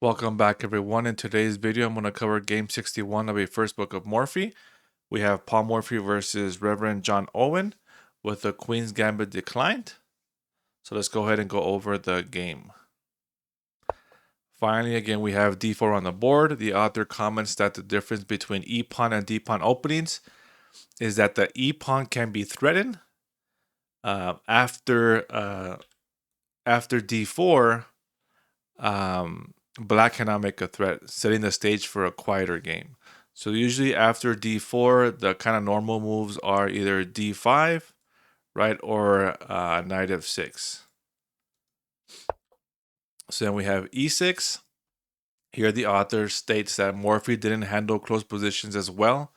Welcome back, everyone. In today's video, I'm going to cover game 61 of a First Book of Morphy. We have Paul Morphy versus Reverend John Owen with the Queen's Gambit declined. So let's go ahead and go over the game. Finally, again, we have d4 on the board. The author comments that the difference between e-pawn and d-pawn openings is that the e-pawn can be threatened. After d4, Black cannot make a threat, setting the stage for a quieter game. So usually after d4, the kind of normal moves are either d5, right, or knight f6. So then we have e6. Here the author states that Morphy didn't handle close positions as well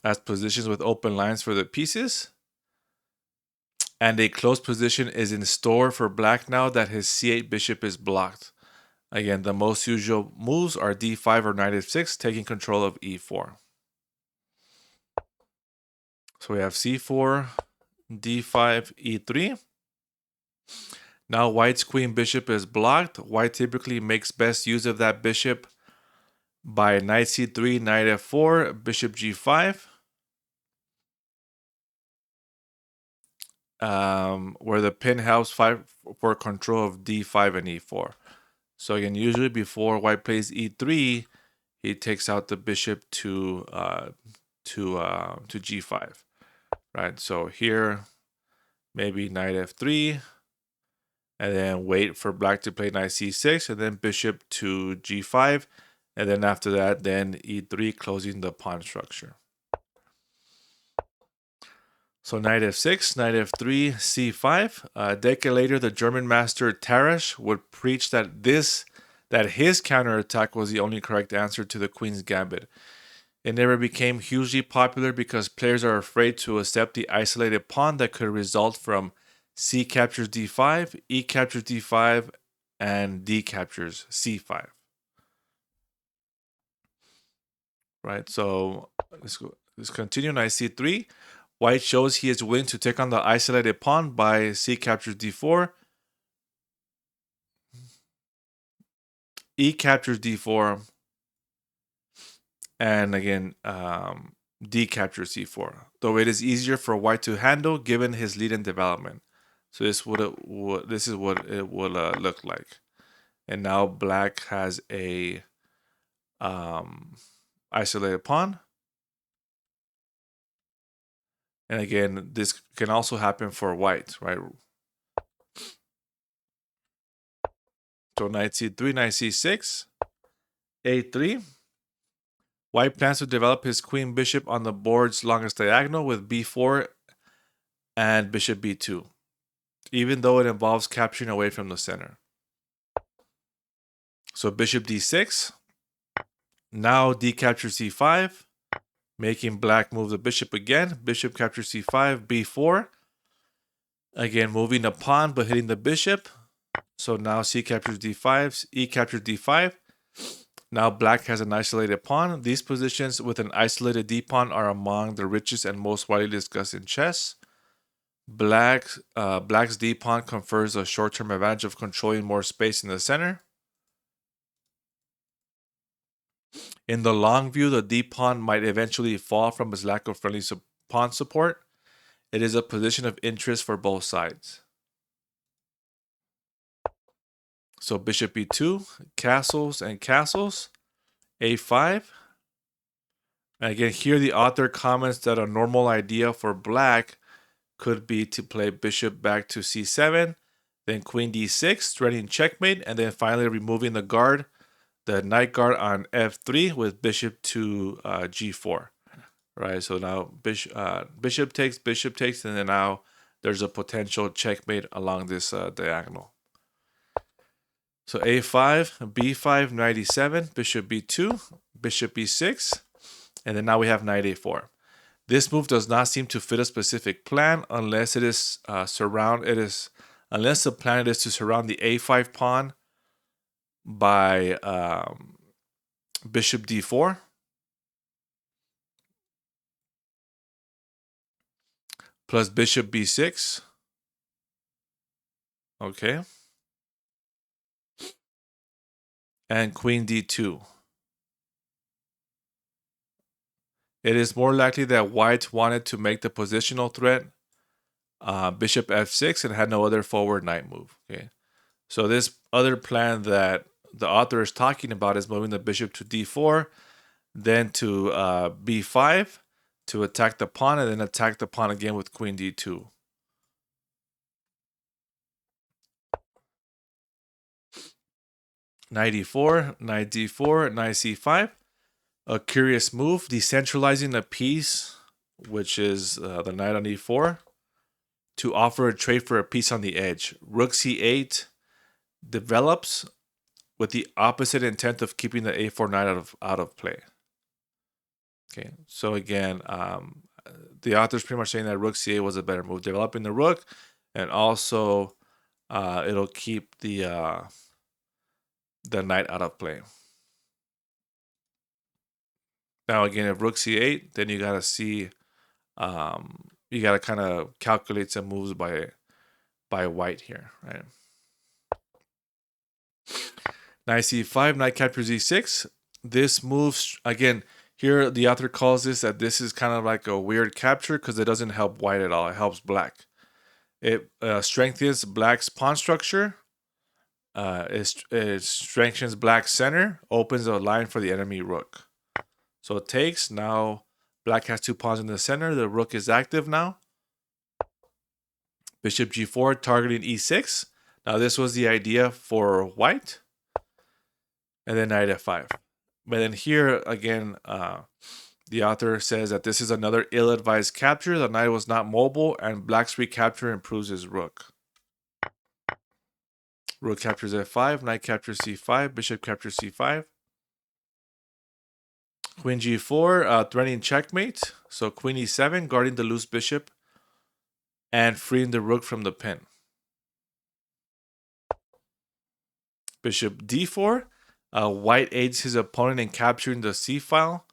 as positions with open lines for the pieces. And a close position is in store for Black now that his c8 bishop is blocked. Again, the most usual moves are d5 or knight f6, taking control of e4. So we have c4, d5, e3. Now White's queen bishop is blocked. White typically makes best use of that bishop by knight c3, knight f4, bishop g5. Where the pin helps fight for control of d5 and e4. So again, usually before White plays e3, he takes out the bishop to g5, right? So here, maybe knight f3, and then wait for Black to play knight c6, and then bishop to g5, and then after that, then e3, closing the pawn structure. So knight f6, knight f3, c5. A decade later, the German master Tarrasch would preach that his counterattack was the only correct answer to the Queen's Gambit. It never became hugely popular because players are afraid to accept the isolated pawn that could result from c captures d5, e captures d5, and d captures c5. Right, so let's continue. Knight c3. White shows he is willing to take on the isolated pawn by c captures d4, e captures d4, and again d captures c4. Though it is easier for White to handle given his lead in development. So this is what it would look like. And now Black has a isolated pawn. And again, this can also happen for White, right? So knight c3, knight c6, a3. White plans to develop his queen bishop on the board's longest diagonal with b4 and bishop b2, even though it involves capturing away from the center. So bishop d6. Now d captures c5, making Black move the bishop again. Bishop captures c5, b4. Again, moving the pawn but hitting the bishop. So now c captures d5, e captures d5. Now Black has an isolated pawn. These positions with an isolated d-pawn are among the richest and most widely discussed in chess. Black's d-pawn confers a short-term advantage of controlling more space in the center. In the long view, the d-pawn might eventually fall from its lack of friendly pawn support. It is a position of interest for both sides. So bishop e2, castles and castles, a5. And again, here the author comments that a normal idea for Black could be to play bishop back to c7, then queen d6, threatening checkmate, and then finally removing the guard, the knight guard on f3 with bishop to g4. Right, so now bishop takes, and then now there's a potential checkmate along this diagonal. So a5, b5, knight e7, bishop b2, bishop b6, and then now we have knight a4. This move does not seem to fit a specific plan unless unless the plan is to surround the a5 pawn by bishop d4. Plus bishop b6. Okay. and queen d2. It is more likely that white wanted to make the positional threat bishop f6 and had no other forward knight move. Okay, so this other plan that the author is talking about is moving the bishop to d4, then to b5 to attack the pawn, and then attack the pawn again with queen d2. Knight e4, knight d4, knight c5. A curious move, decentralizing a piece, which is the knight on e4, to offer a trade for a piece on the edge. Rook c8 develops with the opposite intent of keeping the a4 knight out of play. Okay, so again, the author's pretty much saying that rook c8 was a better move, developing the rook, and also it'll keep the knight out of play. Now again, if rook c8, then you gotta see, you gotta kind of calculate some moves by white here, right? Knight c5, knight captures e6. This moves again. Here, the author calls this that this is kind of like a weird capture because it doesn't help white at all. It helps black. It strengthens black's pawn structure. It strengthens black's center, opens a line for the enemy rook. So it takes. Now black has 2 pawns in the center. The rook is active now. Bishop g4 targeting e6. Now this was the idea for white. And then knight f5. But then here again, the author says that this is another ill-advised capture. The knight was not mobile, and black's recapture improves his rook. Rook captures f5, knight captures c5, bishop captures c5. Queen g4, threatening checkmate. So queen e7, guarding the loose bishop and freeing the rook from the pin. Bishop d4, white aids his opponent in capturing the c file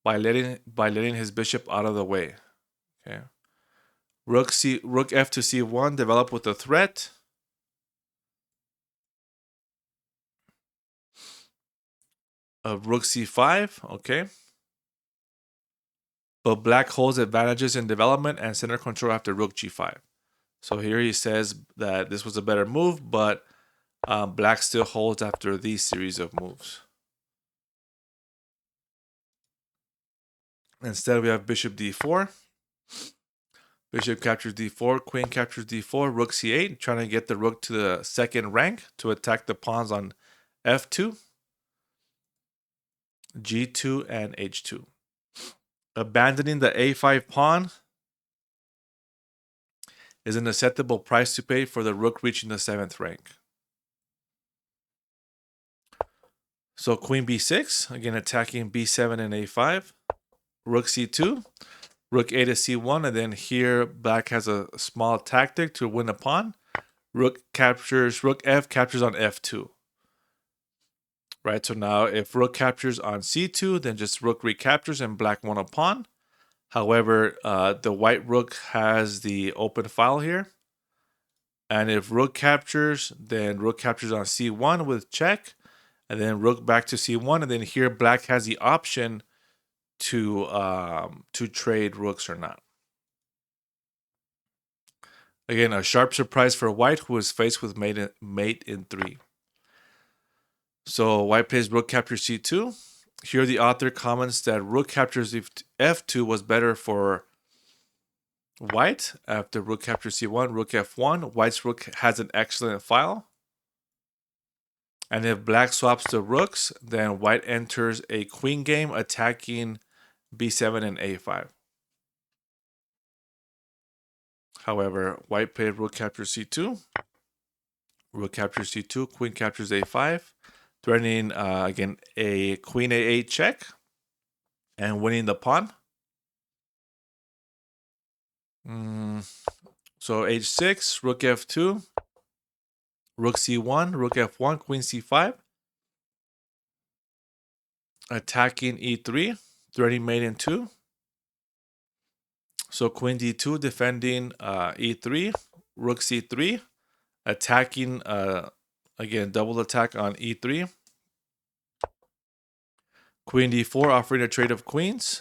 by letting his bishop out of the way. Okay. Rook f to c1, develop with a threat. Rook c5, okay. But black holds advantages in development and center control after rook g5. So here he says that this was a better move, but black still holds after these series of moves. Instead, we have bishop d4. Bishop captures d4, queen captures d4, rook c8, trying to get the rook to the second rank to attack the pawns on f2, g2, and h2. Abandoning the a5 pawn is an acceptable price to pay for the rook reaching the 7th rank. So queen b6, again attacking b7 and a5. Rook c2, rook a to c1, and then here black has a small tactic to win a pawn. Rook f captures on f2. Right, so now if rook captures on c2, then just rook recaptures and black won a pawn. However, the white rook has the open file here. And if rook captures, then rook captures on c1 with check. And then rook back to c1. And then here black has the option to trade rooks or not. Again, a sharp surprise for white, who is faced with mate in 3. So white plays rook captures c2. Here the author comments that rook captures f2 was better for white. After rook captures c1, rook f1. White's rook has an excellent file. And if black swaps the rooks, then white enters a queen game attacking b7 and a5. However, white played rook captures c2. Rook captures c2, queen captures a5. Threatening, again, a queen a8 check and winning the pawn. So h6, rook f2, rook c1, rook f1, queen c5. Attacking e3, threatening mate in 2. So queen d2, defending e3, rook c3, attacking, again, double attack on e3. Queen d4, offering a trade of queens.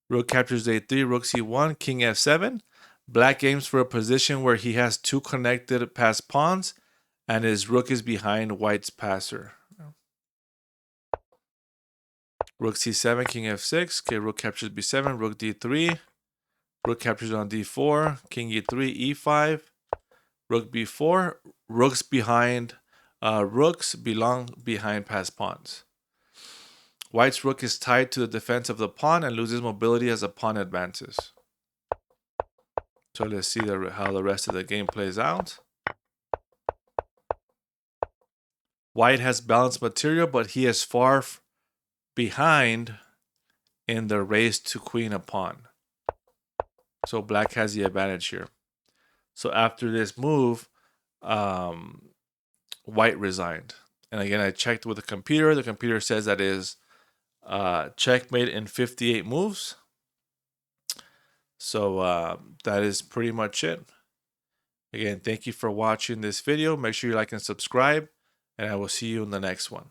Rook captures a3, rook c1, king f7. Black aims for a position where he has two connected passed pawns, and his rook is behind white's passer. Rook c7, king f6. Okay, rook captures b7, rook d3. Rook captures on d4, king e3, e5. Rook b4. Rooks behind. Rooks belong behind passed pawns. White's rook is tied to the defense of the pawn and loses mobility as the pawn advances. So let's see how the rest of the game plays out. White has balanced material, but he is far behind in the race to queen a pawn. So black has the advantage here. So after this move, white resigned. And again, I checked with the computer. The computer says that is checkmate in 58 moves. So that is pretty much it. Again, thank you for watching this video. Make sure you like and subscribe, and I will see you in the next one.